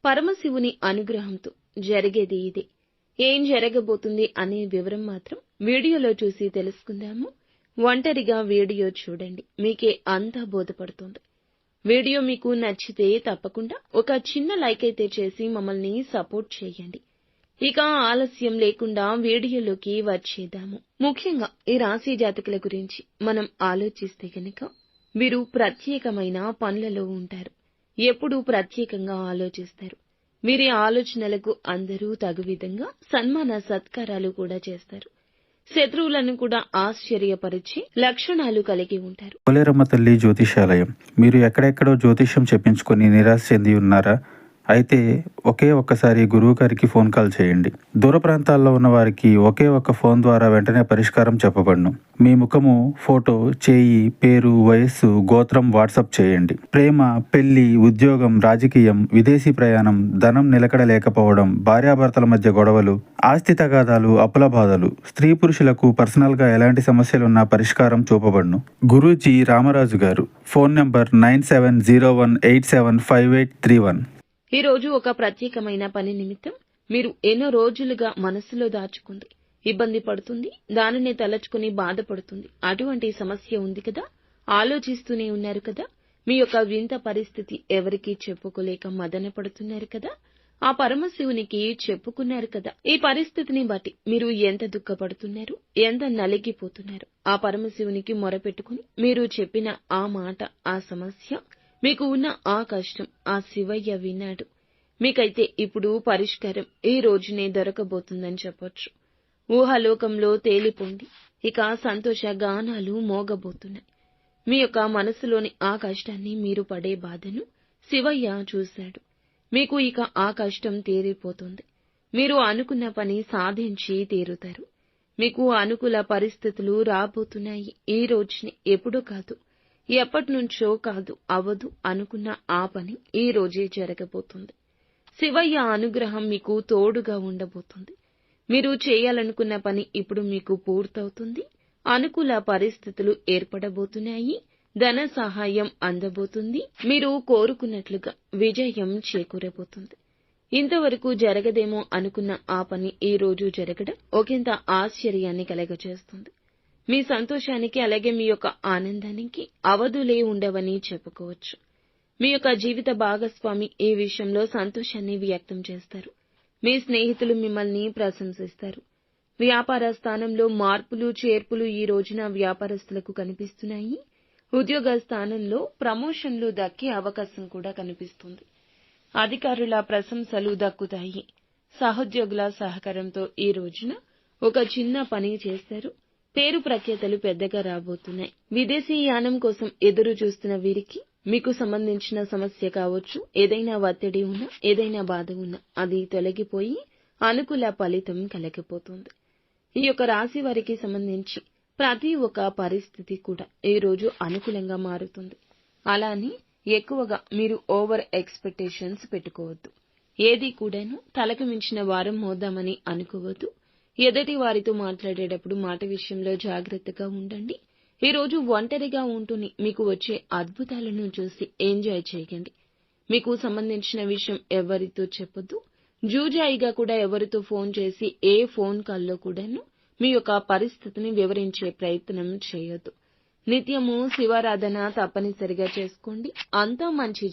పరమశివుని అనుగ్రహంతో జరిగేది ఇదే. ఏం జరగబోతుంది అనే వివరం మాత్రం వీడియోలో చూసి తెలుసుకుందాము. ఒంటరిగా వీడియో చూడండి, మీకే అంతా బోధపడుతుంది. వీడియో మీకు నచ్చితే తప్పకుండా ఒక చిన్న లైక్ అయితే చేసి మమ్మల్ని సపోర్ట్ చేయండి. ఇక ఆలస్యం లేకుండా వీడియోలోకి వచ్చేద్దాము. ముఖ్యంగా ఈ రాశి జాతకుల గురించి మనం ఆలోచిస్తే గనక వీరు ప్రత్యేకమైన పనులలో ఉంటారు. ఎప్పుడూ ప్రత్యేకంగా ఆలోచిస్తారు. వీరి ఆలోచనలకు అందరూ తగు విధంగా సన్మాన సత్కారాలు కూడా చేస్తారు. శత్రువులను కూడా ఆశ్చర్యపరిచే లక్షణాలు కలిగి ఉంటారు. పోలేరమ్మ తల్లి జ్యోతిషాలయం. మీరు ఎక్కడెక్కడో జ్యోతిష్యం చెప్పించుకొని నిరాశ చెంది ఉన్నారా? అయితే ఒకే ఒక్కసారి గురువు గారికి ఫోన్ కాల్ చేయండి. దూర ప్రాంతాల్లో ఉన్న వారికి ఒకే ఒక్క ఫోన్ ద్వారా వెంటనే పరిష్కారం చెప్పబడును. మీ ముఖము, ఫోటో, చేయి, పేరు, వయస్సు, గోత్రం వాట్సాప్ చేయండి. ప్రేమ, పెళ్లి, ఉద్యోగం, రాజకీయం, విదేశీ ప్రయాణం, ధనం నిలకడ లేకపోవడం, భార్యాభర్తల మధ్య గొడవలు, ఆస్తి తగాదాలు, అప్పుల బాధలు, స్త్రీ పురుషులకు పర్సనల్ గా ఎలాంటి సమస్యలున్నా పరిష్కారం చూపబడును. గురూజీ రామరాజు గారు. Phone number 9701875831. ఈ రోజు ఒక ప్రత్యేకమైన పని నిమిత్తం మీరు ఎన్నో రోజులుగా మనసులో దాచుకుంది, ఇబ్బంది పడుతుంది, దానిని తలచుకుని బాధపడుతుంది. అటువంటి సమస్య ఉంది కదా, ఆలోచిస్తూనే ఉన్నారు కదా, మీ యొక్క వింత పరిస్థితి ఎవరికీ చెప్పుకోలేక మదన పడుతున్నారు కదా, ఆ పరమశివునికి చెప్పుకున్నారు కదా. ఈ పరిస్థితిని బట్టి మీరు ఎంత దుఃఖపడుతున్నారు, ఎంత నలిగిపోతున్నారు. ఆ పరమశివునికి మొరపెట్టుకుని మీరు చెప్పిన ఆ మాట, ఆ సమస్య, మీకు ఉన్న ఆ కష్టం ఆ శివయ్య విన్నాడు. మీకైతే ఇప్పుడు పరిష్కారం ఈ రోజునే దొరకబోతుందని చెప్పొచ్చు. ఊహాలోకంలో తేలిపోండి. ఇక సంతోష గానాలు మోగబోతున్నాయి. మీ యొక్క మనసులోని ఆ కష్టాన్ని, మీరు పడే బాధను శివయ్య చూశాడు. మీకు ఇక ఆ కష్టం తీరిపోతుంది. మీరు అనుకున్న పని సాధించి తీరుతారు. మీకు అనుకూల పరిస్థితులు రాబోతున్నాయి. ఈ రోజునే, ఎప్పుడూ కాదు, ఎప్పటినుంచో కాదు, అవదు అనుకున్న ఆ పని ఈ రోజే జరగబోతుంది. శివయ్య అనుగ్రహం మీకు తోడుగా ఉండబోతుంది. మీరు చేయాలనుకున్న పని ఇప్పుడు మీకు పూర్తవుతుంది. అనుకూల పరిస్థితులు ఏర్పడబోతున్నాయి. ధన సహాయం అందబోతుంది. మీరు కోరుకున్నట్లుగా విజయం చేకూరబోతుంది. ఇంతవరకు జరగదేమో అనుకున్న ఆ పని ఈ రోజు జరగడం ఒకంత ఆశ్చర్యాన్ని కలగజేస్తుంది. మీ సంతోషానికి, అలాగే మీ యొక్క ఆనందానికి అవధులే ఉండవని చెప్పుకోవచ్చు. మీ యొక్క జీవిత భాగస్వామి ఈ విషయంలో సంతోషాన్ని వ్యక్తం చేస్తారు. మీ స్నేహితులు మిమ్మల్ని ప్రశంసిస్తారు. వ్యాపార స్థానంలో మార్పులు చేర్పులు ఈ రోజున వ్యాపారస్తులకు కనిపిస్తున్నాయి. ఉద్యోగ స్థానంలో ప్రమోషన్లు దక్కే అవకాశం కూడా కనిపిస్తుంది. అధికారుల ప్రశంసలు దక్కుతాయి. సహోద్యోగుల సహకారంతో ఈ రోజున ఒక చిన్న పని చేస్తారు. పేరు ప్రఖ్యాతలు పెద్దగా రాబోతున్నాయి. విదేశీ యానం కోసం ఎదురు చూస్తున్న వీరికి మీకు సంబంధించిన సమస్య కావచ్చు, ఏదైనా ఒత్తిడి ఉన్నా, ఏదైనా బాధ ఉన్నా అది తొలగిపోయి అనుకూల ఫలితం కలగబోతుంది. ఈ యొక్క రాశి వారికి సంబంధించి ప్రతి ఒక్క పరిస్థితి కూడా ఈ రోజు అనుకూలంగా మారుతుంది. అలానే ఎక్కువగా మీరు ఓవర్ ఎక్స్పెక్టేషన్స్ పెట్టుకోవద్దు. ఏది కూడాను తలకు మించిన వారం మోద్దామని అనుకోవద్దు. ఎదుటి వారితో మాట్లాడేటప్పుడు మాట విషయంలో జాగ్రత్తగా ఉండండి. ఈ రోజు ఒంటరిగా ఉంటూనే మీకు వచ్చే అద్భుతాలను చూసి ఎంజాయ్ చేయండి. మీకు సంబంధించిన విషయం ఎవరితో చెప్పొద్దు. జూజాయిగా కూడా ఎవరితో ఫోన్ చేసి ఏ ఫోన్ కాల్లో కూడాను మీ యొక్క పరిస్థితిని వివరించే ప్రయత్నం చేయొద్దు. నిత్యము శివారాధన తప్పనిసరిగా చేసుకోండి. అంతా మంచి